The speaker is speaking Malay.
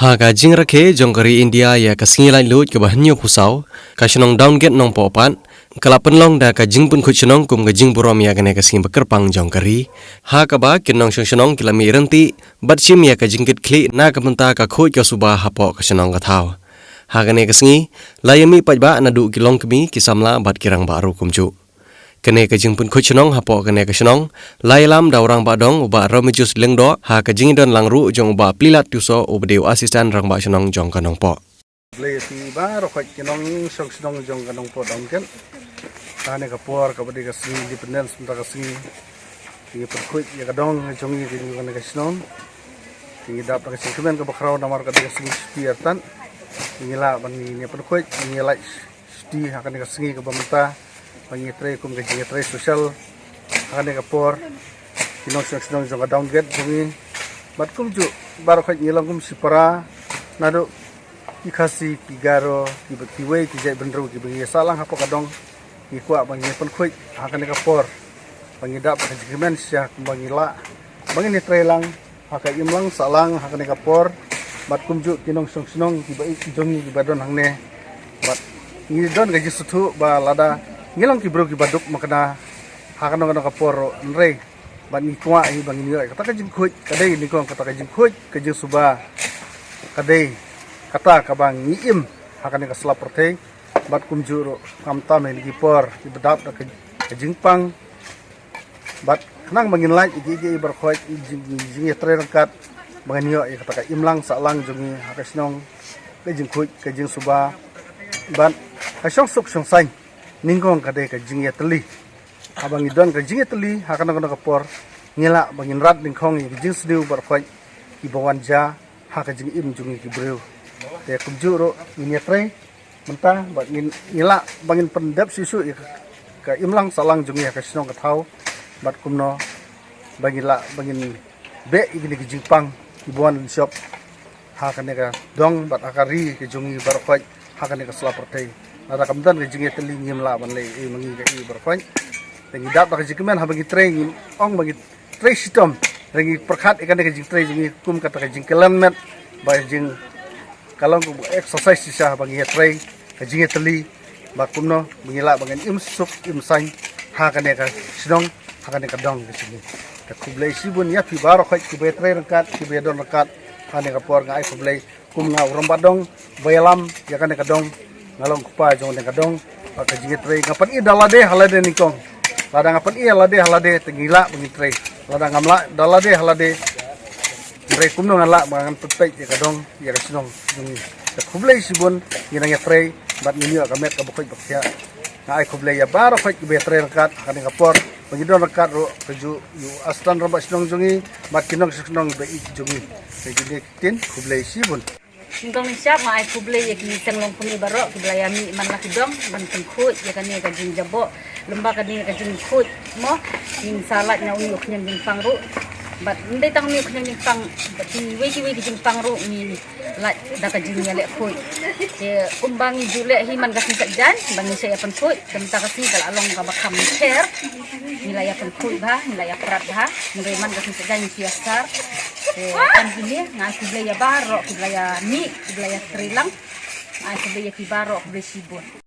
Haga jing rakhe jongkari India ya kasingi lai lut ke bahanyo pusau kasenong downget nong popan kalapan long da ka jing pun khuchnong kum ga jing burom ya gane kasingi bekerpang jongkari ha ka ba kinong shonong kilami renti batchim ya ka jingkit kli na ka menta ka khoi ka suba hapo kasenong ka thau ha gane kasingi layami pajba nadu kilong kemi kisamla bat kirang baru kumju kene ka jing pun khuchnong hapo kene ka senong lailam da orang badong uba romijus lengdo ha ka jing don langru jong uba plilat tuso ubdeu asisten rang ba senong jong kanong po Blay ti ba rokat kinong senong jong kanong po dongken tane ka por ka badi ka sing independence menta ka sing ti perkuit ya ka dong jong ni ti ka senong ti dap ka sing kemen ka bakraw namar ka sing stiartan ngila bani ni perkuit ngila sti akan ka sing ka bamenta pangitre kum ka jingitre social akan ka por kinong senong jong ka downgrade jong bat kum ju barokat ngilang kum sipara nado ikasi kigaro kibetiwe kijai benru kibagi salang hapo kadong ikwa bangi penkuit akan ka por pangidap ka jimen sia kumbangila bangi ni trelang haka imlang salang akan ka por bat kum ju kinong senong kibai jongi kibadon hangne bat ngidon gaji sutu ba lada ngilang kibro kibaduk makna hakan ka por nre ban ni kwa ai bangi ni kata ka jingkhuit kadai ni kong kata ka jingkhuit ka jing suba kadai kata ka bang ngiim hakan ka slaporte bat kumjuro kamta men gipor ibadap ka jingpang bat kenang bangin lai igi berkhoi jing trerangkat bangi ni kata ka imlang salang jungi hakasnong ka jingkhuit ka jing suba ban ka song suk song sai ningkong kadai ka jing teli abang idon ka jing teli hakan ka por ngela bangin rat ningkong igi jing sdiu berkhoi ibawan ja haka jing im jungi kibreu te kumjuro ini tre menta bat ngila bangin pendap sisu ka imlang salang jungi ka sinong ka thau bat kumno bangila bangin be igini ki jingpang ibuan shop haka ne ka dong bat akari ki jungi barkhoi haka ne ka slaporte nada kamdan ki jingi teli ngimla ban le e mangi ka i barkhoi tengi dap ka jingmen ha bangi tre ngin ong bangi tre sistem rengi perkhat ikan ka jing tre jungi kum kata ka jingkelan met ba jing kalau exercise sisa bagi tray kajing teli bakumno mengila bangan imsuk imsang hakane ka sinong hakane ka dong di sini ka kublai sibun ya pi baro ka ki betre rangkat ki bedon rangkat hane ka por ngai kublai kum nga urang badong bayalam ya kane ka dong ngalong kupa jong ka dong kajing tray ngapan i dalade halade nikong lada ngapan i halade tengila bangi tray lada ngamla dalade halade tray kumno ngala bangan petai ya kadong ya kasinong yung kublay sibon ginang ya tray bat ninyo kamet kabukay bakya na ay kublay ya baro kay betre rakat kaning kapor pagidon rakat ro kaju yu astan ramba sinong jungi bat kinong sinong be jungi kaju tin kublay sibon Sintong ni siap ma ay kublay ya kini senglong puni baro kublay ami man lakidong man tengkut ya kani kajing jabo lembah kani kajing kut mo ning salat na uyok nyen jing pangru bat ndai tang mi knyang jing pang bat ni we jing pangru ni la da kajing ya le khoi ke umbang jule hi man gasin sajan bangi saya pen khoi tenta kasi kala along ka bakam cher nilai pen khoi ba nilai prat ba nilai man gasin sajan siasar kan gini ngai kublaya baro kublaya mi kublaya trilang ai kublaya kibaro kublaya sibon